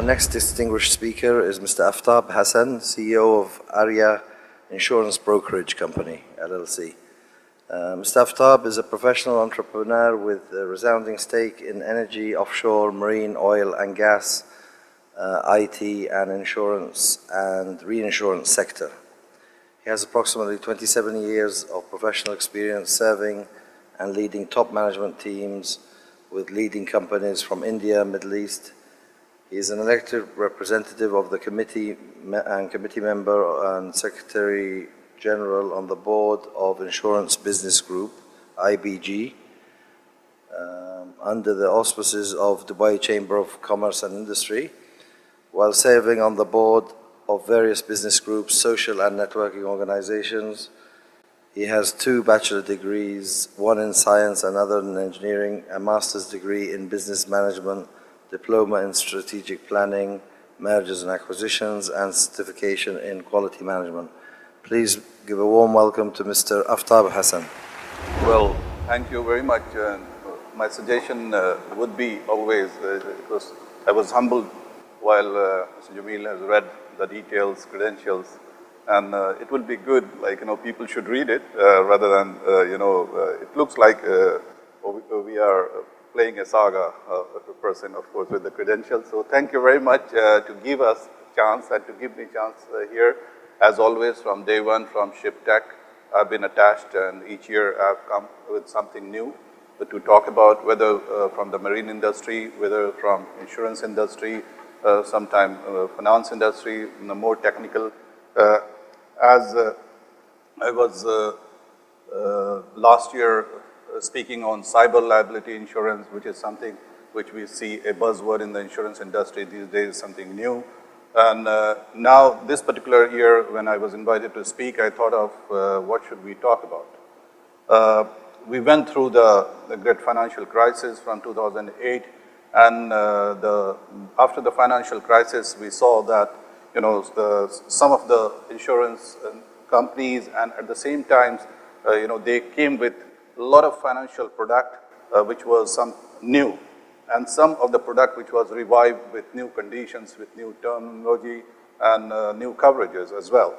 next distinguished speaker is Mr. Aftab Hasan, CEO of Arya Insurance Brokerage Company, LLC. Mr. Aftab is a professional entrepreneur with a resounding stake in energy, offshore, marine, oil and gas, IT and insurance and reinsurance sector. He has approximately 27 years of professional experience serving and leading top management teams with leading companies from India, Middle East. He is an elected representative of the committee and committee member and Secretary General on the board of Insurance Business Group, IBG, under the auspices of Dubai Chamber of Commerce and Industry, while serving on the board of various business groups, social and networking organizations. He has 2 bachelor degrees, one in science and other in engineering, a master's degree in business management, diploma in strategic planning, mergers and acquisitions, and certification in quality management. Please give a warm welcome to Mr. Aftab Hasan. Well, thank you very much. My suggestion would be always, because I was humbled while Mr. Jamil has read the details, credentials, and it would be good, like, people should read it rather than, it looks like we are playing a saga person, of course, with the credentials. So thank you very much to give us a chance and to give me a chance here. As always, from day one, from ShipTek, I've been attached, and each year I've come with something new to talk about, whether from the marine industry, whether from insurance industry, sometime finance industry, more technical. As I was last year speaking on cyber liability insurance, which is something which we see a buzzword in the insurance industry these days, something new. And now this particular year, when I was invited to speak, I thought of what should we talk about. We went through the great financial crisis from 2008, and after the financial crisis, we saw that some of the insurance companies, and at the same time, they came with a lot of financial product which was some new, and some of the product which was revived with new conditions, with new terminology and new coverages as well.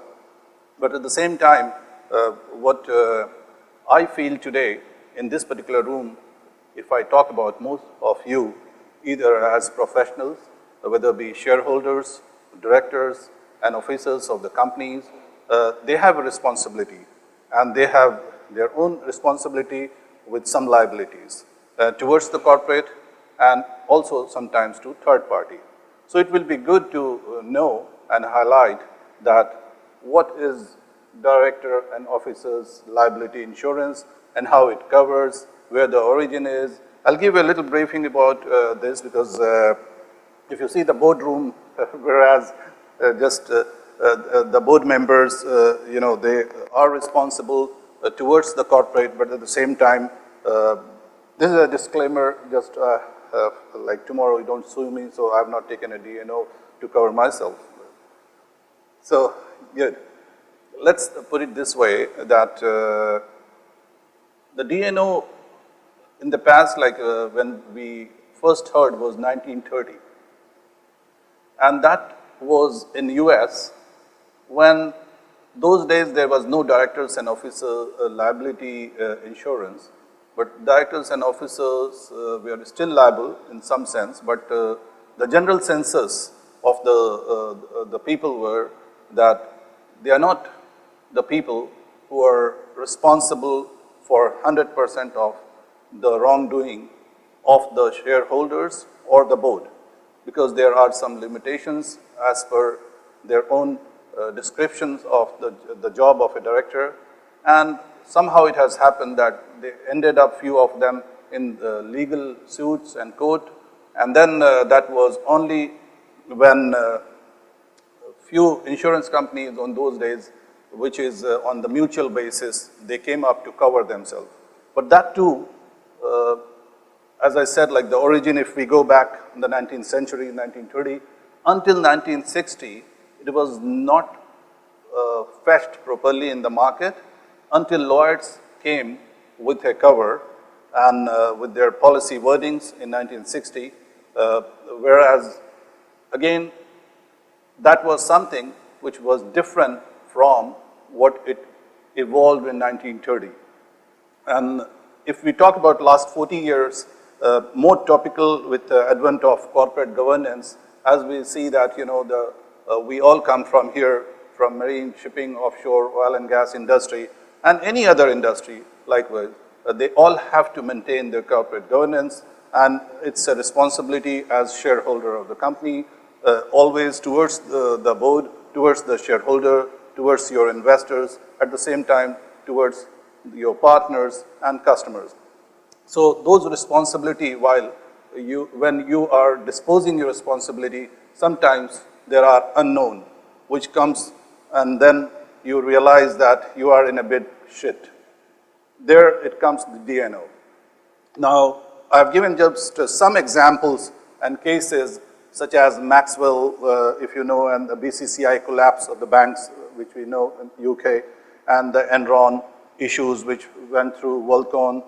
But at the same time, what I feel today in this particular room, if I talk about most of you, either as professionals, whether it be shareholders, directors and officers of the companies, they have a responsibility, and they have their own responsibility with some liabilities towards the corporate and also sometimes to third party. So it will be good to know and highlight that what is director and officers liability insurance and how it covers, where the origin is. I'll give a little briefing about this, because if you see the boardroom, whereas just the board members, they are responsible towards the corporate, but at the same time, this is a disclaimer, just like tomorrow you don't sue me, so I've not taken a DNO to cover myself. So, good. Let's put it this way, that the DNO in the past, like when we first heard, was 1930. And that was in US, when those days there was no directors and officer liability insurance, but directors and officers were still liable in some sense, but the general census of the people were that they are not the people who are responsible for 100% of the wrongdoing of the shareholders or the board, because there are some limitations as per their own descriptions of the job of a director, and somehow it has happened that they ended up, few of them, in legal suits and court, and then that was only when few insurance companies on those days, which is on the mutual basis, they came up to cover themselves. But that too, as I said, like the origin, if we go back in the 19th century, 1930, until 1960, it was not fetched properly in the market until Lloyd's came with a cover and with their policy wordings in 1960, whereas again, that was something which was different from what it evolved in 1930. And if we talk about last 40 years, more topical with the advent of corporate governance, as we see that, we all come from here, from marine, shipping, offshore, oil and gas industry, and any other industry likewise. They all have to maintain their corporate governance, and it's a responsibility as shareholder of the company, always towards the board, towards the shareholder, towards your investors, at the same time towards your partners and customers. So those responsibility, when you are disposing your responsibility, sometimes there are unknown, which comes and then you realize that you are in a bit shit. There it comes to D&O. Now, I've given just some examples and cases such as Maxwell, if you know, and the BCCI collapse of the banks, which we know in UK, and the Enron issues which went through Volcon.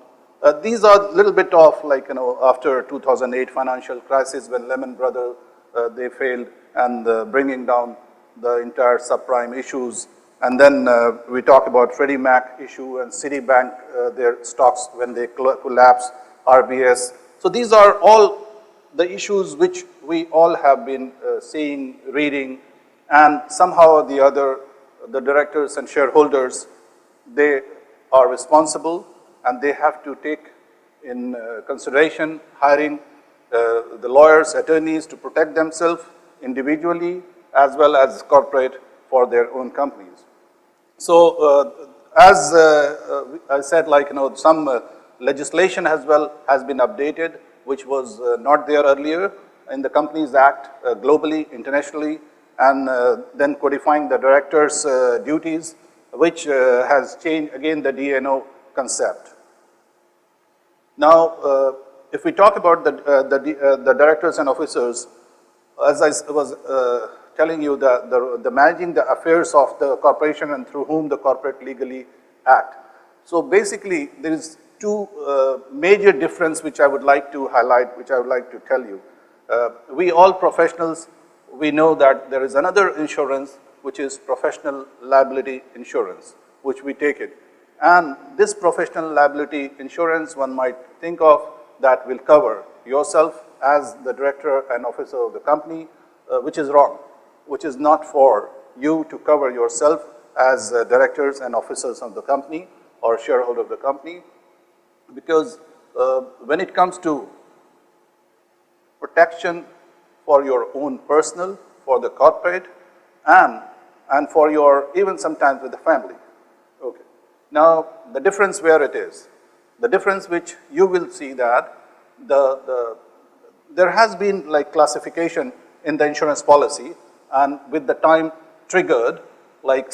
These are a little bit of after 2008 financial crisis when Lehman Brothers, they failed and bringing down the entire subprime issues. And then we talk about Freddie Mac issue and Citibank, their stocks when they collapsed, RBS. So these are all the issues which we all have been seeing, reading, and somehow or the other, the directors and shareholders, they are responsible and they have to take in consideration hiring the lawyers, attorneys to protect themselves individually as well as corporate for their own companies. So as I said, some legislation as well has been updated, which was not there earlier in the Companies Act globally, internationally, and then codifying the directors' duties, which has changed again the D&O concept. Now, if we talk about the directors and officers, as I was telling you, the managing the affairs of the corporation and through whom the corporate legally act. So basically, there is two major difference which I would like to highlight, which I would like to tell you. We all professionals, we know that there is another insurance which is professional liability insurance, which we take it. And this professional liability insurance, one might think of, that will cover yourself as the director and officer of the company, which is wrong, which is not for you to cover yourself as directors and officers of the company or shareholder of the company, because when it comes to protection for your own personal, for the corporate, and for your, even sometimes with the family. Okay. Now, the difference where it is, the difference which you will see that there has been like classification in the insurance policy, and with the time triggered, like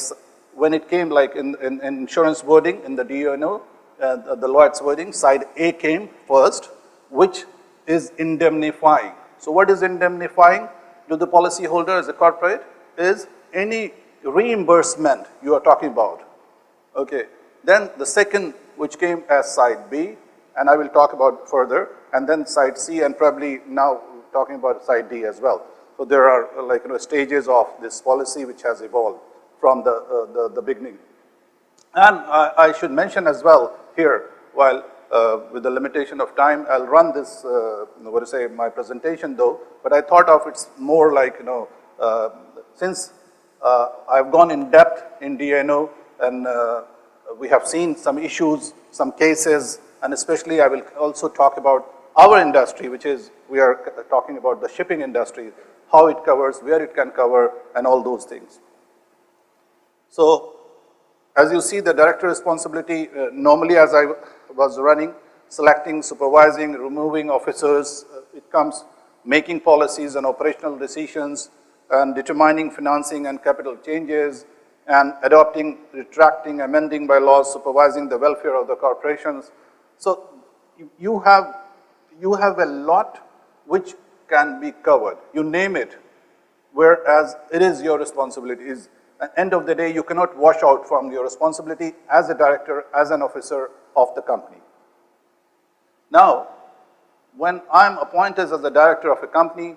when it came like in insurance wording in the D&O, the Lloyd's wording, side A came first, which is indemnifying. So what is indemnifying to the policyholder as a corporate is any reimbursement you are talking about. Okay. Then the second, which came as side B, and I will talk about further, and then side C, and probably now talking about side D as well. So there are stages of this policy which has evolved from the beginning. And I should mention as well here, while with the limitation of time, I'll run this, my presentation though, but I thought of it's more like, since I've gone in depth in D&O and we have seen some issues, some cases, and especially I will also talk about our industry, which is, we are talking about the shipping industry, how it covers, where it can cover, and all those things. So, as you see, the director responsibility, normally as I was running, selecting, supervising, removing officers, it comes making policies and operational decisions, and determining financing and capital changes, and adopting, retracting, amending bylaws, supervising the welfare of the corporations. So you have a lot which can be covered. You name it, whereas it is your responsibility. At the end of the day, you cannot wash out from your responsibility as a director, as an officer of the company. Now, when I'm appointed as the director of a company,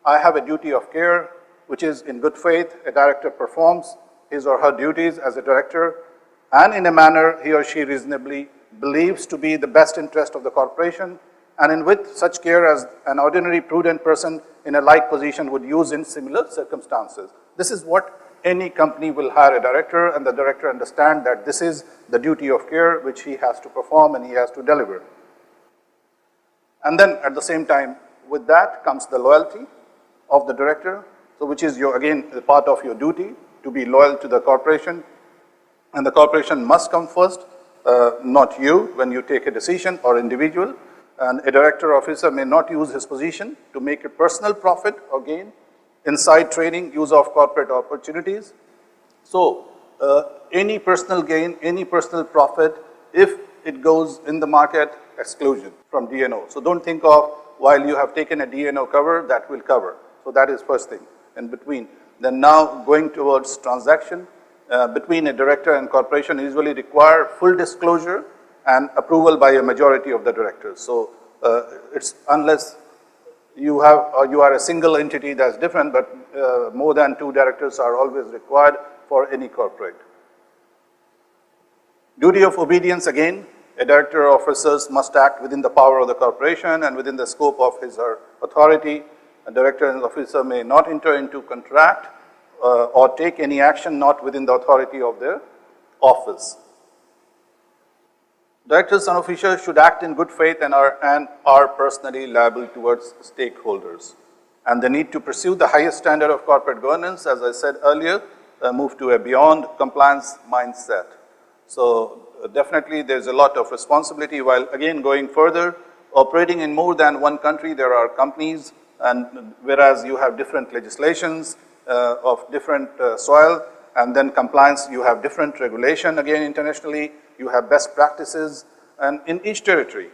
I have a duty of care, which is in good faith, a director performs his or her duties as a director, and in a manner he or she reasonably believes to be the best interest of the corporation, and in with such care as an ordinary prudent person in a like position would use in similar circumstances. This is what any company will hire a director, and the director understand that this is the duty of care which he has to perform and he has to deliver. And then at the same time, with that comes the loyalty of the director, so which is your, again, a part of your duty to be loyal to the corporation, and the corporation must come first, not you when you take a decision or individual, and a director or officer may not use his position to make a personal profit or gain, inside trading, use of corporate opportunities. So any personal gain, any personal profit, if it goes in the market, exclusion from DNO. So don't think of while you have taken a DNO cover, that will cover. So that is first thing in between. Then now going towards transaction between a director and corporation usually require full disclosure and approval by a majority of the directors. So it's unless you have, or you are a single entity, that's different, but more than 2 directors are always required for any corporate. Duty of obedience, again, a director or officers must act within the power of the corporation and within the scope of his or authority. A director and officer may not enter into contract or take any action not within the authority of their office. Directors and officers should act in good faith and are personally liable towards stakeholders. And they need to pursue the highest standard of corporate governance, as I said earlier, move to a beyond compliance mindset. So definitely there's a lot of responsibility, while again going further, operating in more than one country, there are companies, and whereas you have different legislations of different soil, and then compliance, you have different regulation again internationally, you have best practices and in each territory.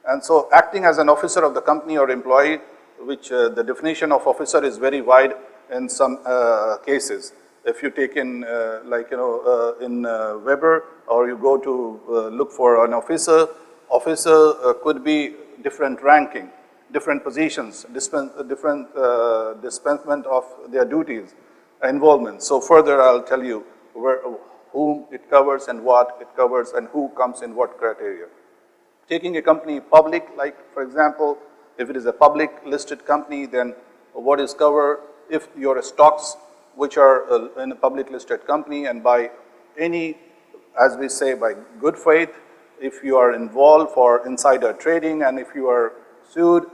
And so acting as an officer of the company or employee, which the definition of officer is very wide in some cases. If you take in in Weber, or you go to look for an officer, could be different ranking, different positions, different dispensement of their duties, involvement. So further I'll tell you whom it covers and what it covers and who comes in what criteria. Taking a company public, like for example, if it is a public listed company, then what is covered if your stocks which are in a public listed company, and by any, as we say, by good faith, if you are involved for insider trading and if you are sued,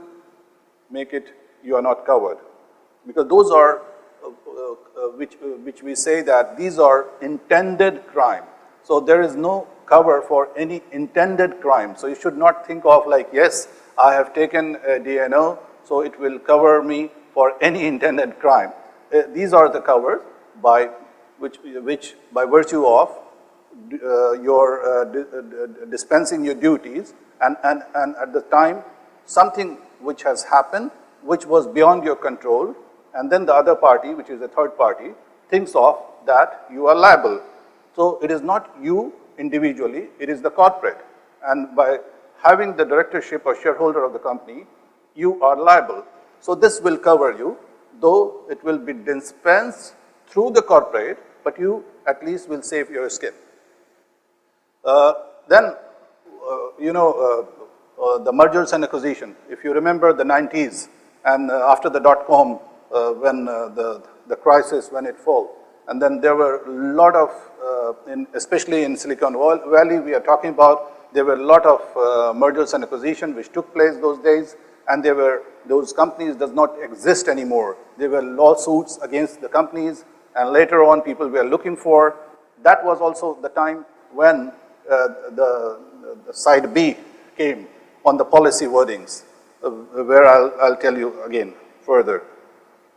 make it, you are not covered. Because those are, which we say that these are intended crime. So there is no cover for any intended crime. So you should not think of like, yes, I have taken a DNO, so it will cover me for any intended crime. These are the covers by which by virtue of your dispensing your duties, and at the time something which has happened which was beyond your control, and then the other party, which is a third party, thinks of that you are liable. So it is not you individually, it is the corporate, and by having the directorship or shareholder of the company, you are liable. So this will cover you, though it will be dispensed through the corporate, but you at least will save your skin. Then, the mergers and acquisition. If you remember the 90s and after the .com, when the crisis, when it fell, and then there were a lot of, especially in Silicon Valley, we are talking about, there were a lot of mergers and acquisition which took place those days, and there were, those companies does not exist anymore. There were lawsuits against the companies, and later on people were looking for. That was also the time when the side B came on the policy wordings, where I'll tell you again further.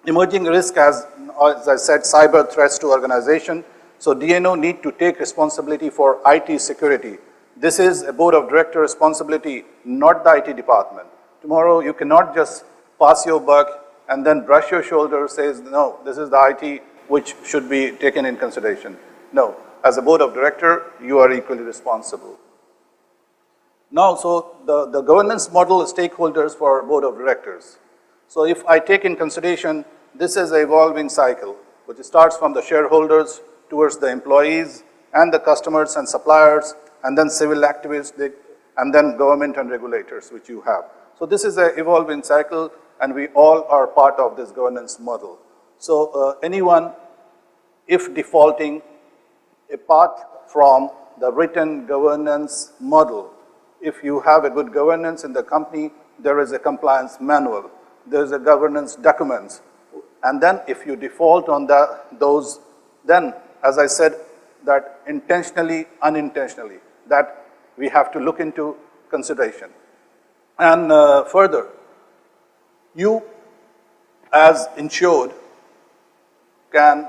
Emerging risk, as I said, cyber threats to organization. So DNO need to take responsibility for IT security. This is a board of director responsibility, not the IT department. Tomorrow you cannot just pass your buck and then brush your shoulder, says, no, this is the IT which should be taken in consideration. No, as a board of director, you are equally responsible. Now, so the governance model is stakeholders for board of directors. So if I take in consideration, this is an evolving cycle, which starts from the shareholders towards the employees and the customers and suppliers, and then civil activists, and then government and regulators, which you have. So this is an evolving cycle, and we all are part of this governance model. So anyone, if defaulting, apart from the written governance model, if you have a good governance in the company, there is a compliance manual, there is a governance documents, and then if you default on those, then as I said, that intentionally, unintentionally, that we have to look into consideration. And further, you as insured can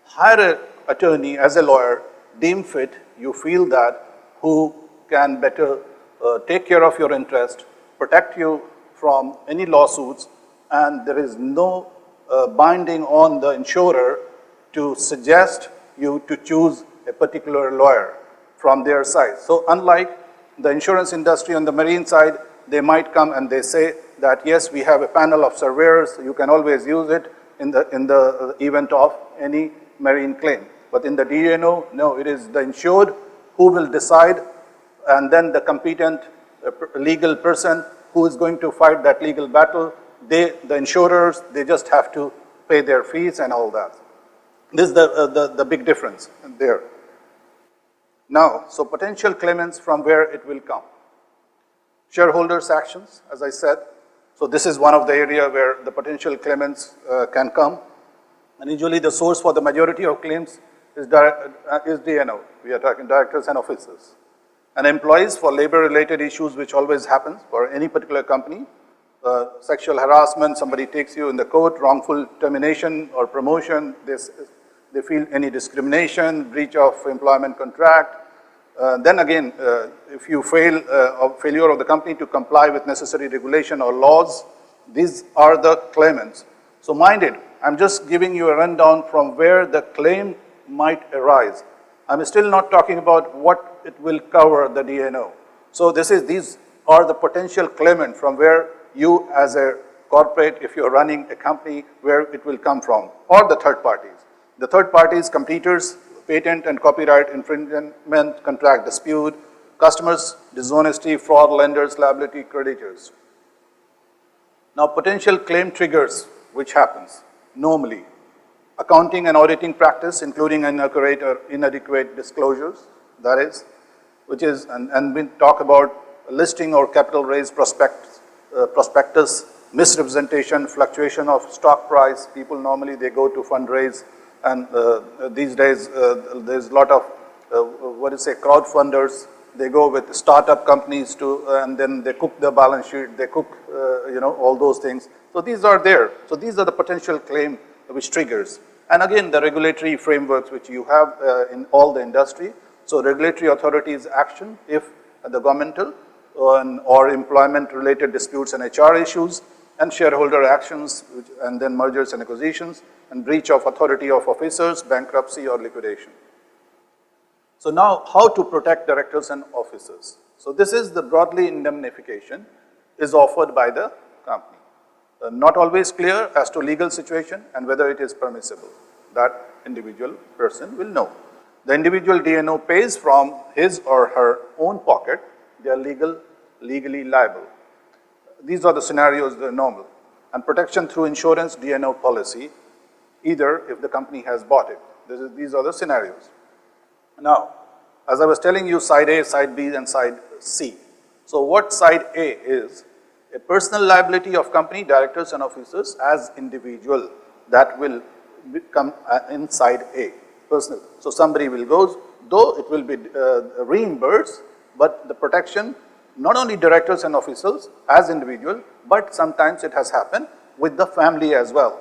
hire an attorney as a lawyer, deem fit, you feel that, who can better take care of your interest, protect you from any lawsuits, and there is no binding on the insurer to suggest you to choose a particular lawyer from their side. So unlike the insurance industry on the marine side, they might come and they say that, yes, we have a panel of surveyors, you can always use it in the event of any marine claim. But in the D&O, no, it is the insured who will decide, and then the competent legal person who is going to fight that legal battle. The insurers, they just have to pay their fees and all that. This is the big difference there. Now, so potential claimants, from where it will come. Shareholders' actions, as I said. So this is one of the area where the potential claimants can come. And usually the source for the majority of claims is D&O. We are talking directors and officers. And employees for labor-related issues, which always happens for any particular company. Sexual harassment, somebody takes you in the court, wrongful termination or promotion, they feel any discrimination, breach of employment contract. Then again, if you failure of the company to comply with necessary regulation or laws, these are the claimants. So mind it, I'm just giving you a rundown from where the claim might arise. I'm still not talking about what it will cover, the D&O. So these are the potential claimant from where you as a corporate, if you're running a company, where it will come from, or the third parties. The third parties, competitors, patent and copyright infringement, contract dispute, customers, dishonesty, fraud, lenders, liability, creditors. Now, potential claim triggers, which happens normally. Accounting and auditing practice, including inadequate disclosures, that is, which is, and we talk about listing or capital raise prospectus, misrepresentation, fluctuation of stock price. People normally, they go to fundraise, and these days there's a lot of, crowdfunders. They go with startup companies to, and then they cook the balance sheet, they cook, all those things. So these are there. So these are the potential claim which triggers. And again, the regulatory frameworks which you have in all the industry. So regulatory authorities action if the governmental or employment-related disputes and HR issues, and shareholder actions, and then mergers and acquisitions, and breach of authority of officers, bankruptcy or liquidation. So now, how to protect directors and officers? So this is the broadly indemnification is offered by the company. Not always clear as to legal situation and whether it is permissible. That individual person will know. The individual D&O pays from his or her own pocket. They are legally liable. These are the scenarios that are normal. And protection through insurance D&O policy, either if the company has bought it. These are the scenarios. Now, as I was telling you, side A, side B, and side C. So what side A is? A personal liability of company directors and officers as individual. That will come in side A, personal. So somebody will go, though it will be reimbursed, but the protection, not only directors and officers as individual, but sometimes it has happened with the family as well.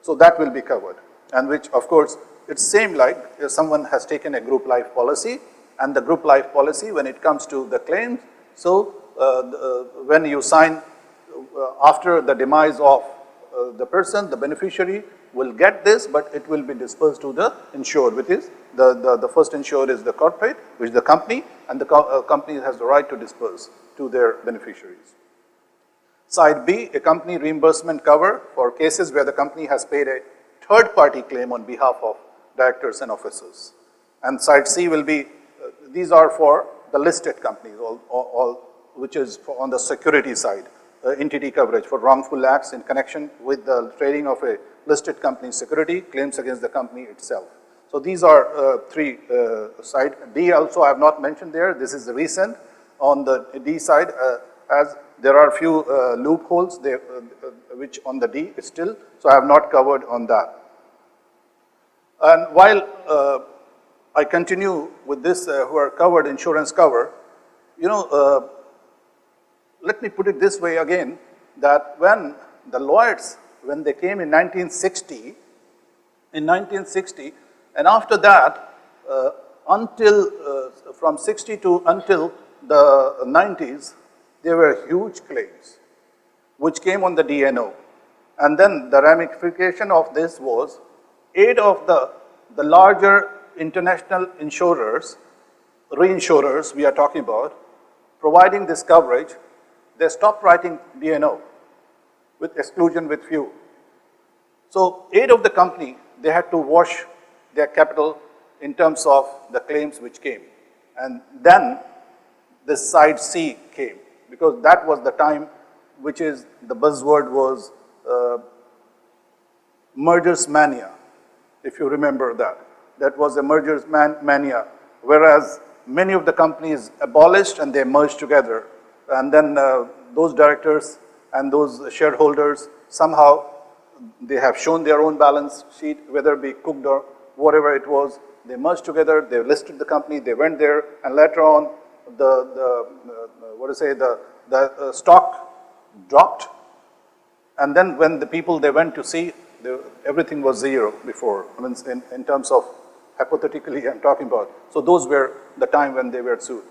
So that will be covered. And which, of course, it's same like if someone has taken a group life policy, and the group life policy, when it comes to the claims, so when you sign after the demise of the person, the beneficiary will get this, but it will be dispersed to the insured, which is the first insured is the corporate, which is the company, and the company has the right to disperse to their beneficiaries. Side B, a company reimbursement cover for cases where the company has paid a third-party claim on behalf of directors and officers. And side C will be, these are for the listed companies, which is on the security side, entity coverage for wrongful acts in connection with the trading of a listed company's security, claims against the company itself. So these are three side. D also I have not mentioned there. This is the recent. On the D side, as there are a few loopholes there, which on the D is still, so I have not covered on that. And while I continue with this, who are covered insurance cover, you know, let me put it this way again, that when the Lloyds, when they came in 1960, and after that, from 60 to until the 90s, there were huge claims, which came on the DNO. And then the ramification of this was 8 of the larger international insurers, reinsurers we are talking about, providing this coverage, they stopped writing DNO with exclusion with few. So 8 of the company, they had to wash their capital in terms of the claims which came. And then this side C came, because that was the time which is, the buzzword was mergers mania, if you remember that. That was a mergers mania, whereas many of the companies abolished and they merged together. And then those directors and those shareholders, somehow they have shown their own balance sheet, whether it be cooked or whatever it was. They merged together, they listed the company, they went there, and later on the stock dropped. And then when the people they went to see, everything was zero before. I mean, in terms of hypothetically I'm talking about. So those were the time when they were sued.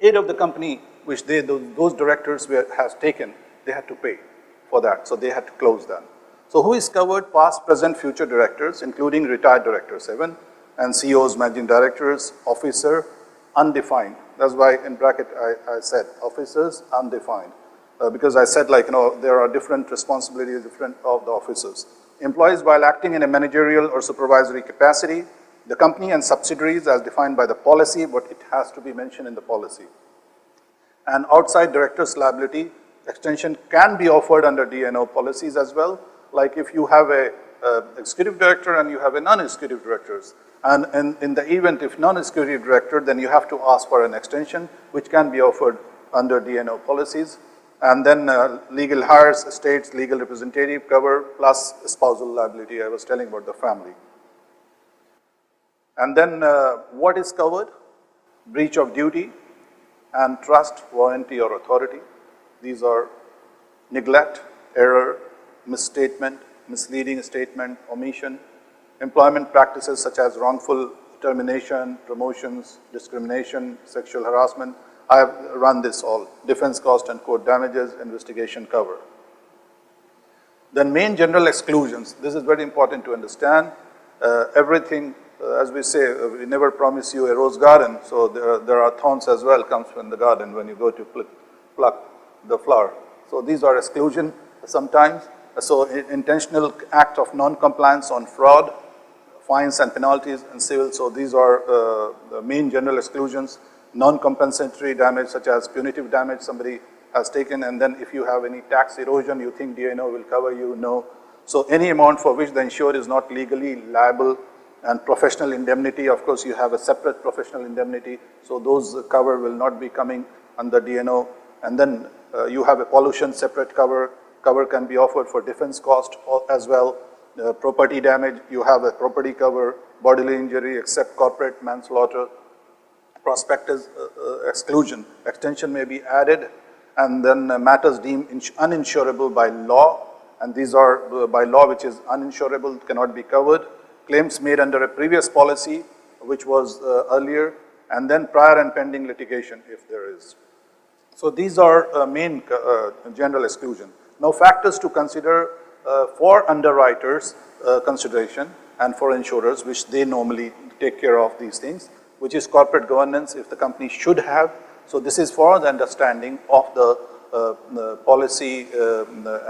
8 of the company which those directors has taken, they had to pay for that. So they had to close that. So who is covered? Past, present, future directors, including retired directors, 7, and CEOs, managing directors, officer, undefined. That's why in bracket I said officers, undefined. Because I said, like, you know, there are different responsibilities, different of the officers. Employees while acting in a managerial or supervisory capacity, the company and subsidiaries as defined by the policy, but it has to be mentioned in the policy. And outside directors' liability extension can be offered under DNO policies as well. Like if you have a executive director and you have a non-executive directors, and in the event if non-executive director, then you have to ask for an extension, which can be offered under DNO policies. And then legal hires, estates, legal representative cover, plus spousal liability. I was telling about the family. And then what is covered? Breach of duty and trust, warranty, or authority. These are neglect, error, misstatement, misleading statement, omission, employment practices such as wrongful termination, promotions, discrimination, sexual harassment. I have run this all. Defense cost and court damages, investigation cover. Then main general exclusions. This is very important to understand. Everything, as we say, we never promise you a rose garden, so there are thorns as well comes from the garden when you go to pluck the flower. So these are exclusion sometimes. So intentional act of non-compliance on fraud, fines and penalties and civil. So these are the main general exclusions. Non-compensatory damage such as punitive damage somebody has taken, and then if you have any tax erosion, you think DNO will cover you, no. So any amount for which the insured is not legally liable, and professional indemnity, of course you have a separate professional indemnity, so those cover will not be coming under DNO. And then you have a pollution separate cover can be offered for defense cost as well. Property damage, you have a property cover, bodily injury except corporate manslaughter. Prospectus exclusion, extension may be added, and then matters deemed uninsurable by law, and these are by law which is uninsurable, cannot be covered. Claims made under a previous policy which was earlier, and then prior and pending litigation if there is. So these are main general exclusion. Now factors to consider for underwriters consideration and for insurers, which they normally take care of these things, which is corporate governance if the company should have. So this is for the understanding of the policy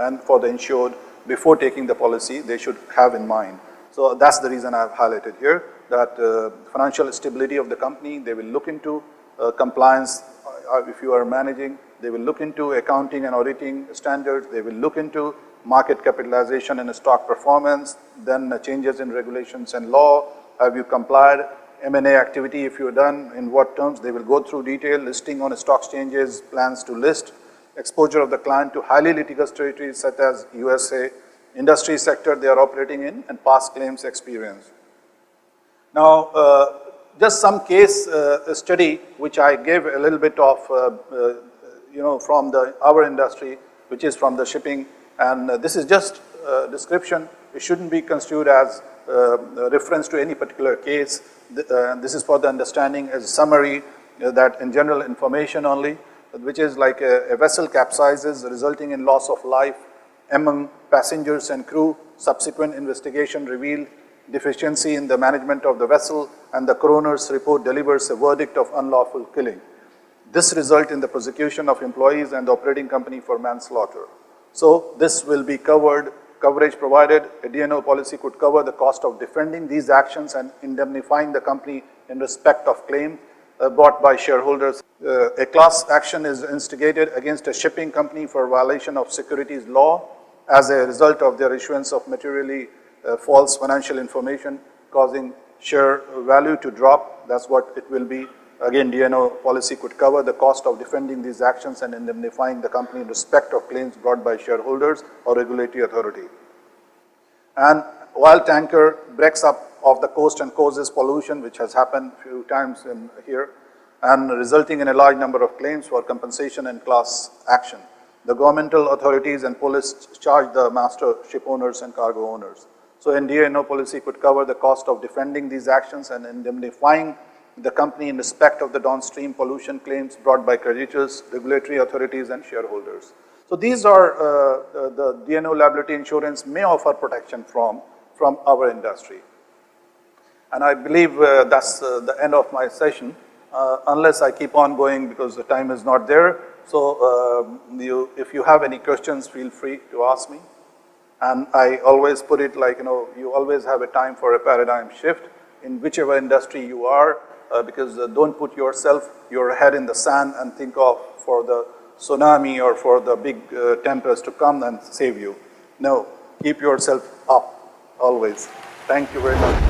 and for the insured before taking the policy they should have in mind. So that's the reason I've highlighted here that financial stability of the company, they will look into compliance if you are managing, they will look into accounting and auditing standards, they will look into market capitalization and stock performance, then changes in regulations and law, have you complied, M&A activity if you're done, in what terms, they will go through detail, listing on stock exchanges, plans to list, exposure of the client to highly litigious territories such as USA, industry sector they are operating in, and past claims experience. Now, just some case study which I gave a little bit of, from our industry, which is from the shipping, and this is just a description. It shouldn't be construed as a reference to any particular case. This is for the understanding as a summary that in general information only, which is like a vessel capsizes resulting in loss of life among passengers and crew. Subsequent investigation revealed deficiency in the management of the vessel, and the coroner's report delivers a verdict of unlawful killing. This result in the prosecution of employees and the operating company for manslaughter. So this will be coverage provided. A D&O policy could cover the cost of defending these actions and indemnifying the company in respect of claim brought by shareholders. A class action is instigated against a shipping company for violation of securities law as a result of their issuance of materially false financial information causing share value to drop. That's what it will be. Again, D&O policy could cover the cost of defending these actions and indemnifying the company in respect of claims brought by shareholders or regulatory authority. And oil tanker breaks up off the coast and causes pollution, which has happened a few times in here, and resulting in a large number of claims for compensation and class action. The governmental authorities and police charge the master ship owners and cargo owners. So D&O policy could cover the cost of defending these actions and indemnifying the company in respect of the downstream pollution claims brought by creditors, regulatory authorities, and shareholders. So these are the D&O liability insurance may offer protection from our industry. And I believe that's the end of my session, unless I keep on going because the time is not there. So if you have any questions, feel free to ask me. And I always put it like, you always have a time for a paradigm shift in whichever industry you are, because don't put your head in the sand and think of for the tsunami or for the big tempest to come and save you. No, keep yourself up always. Thank you very much.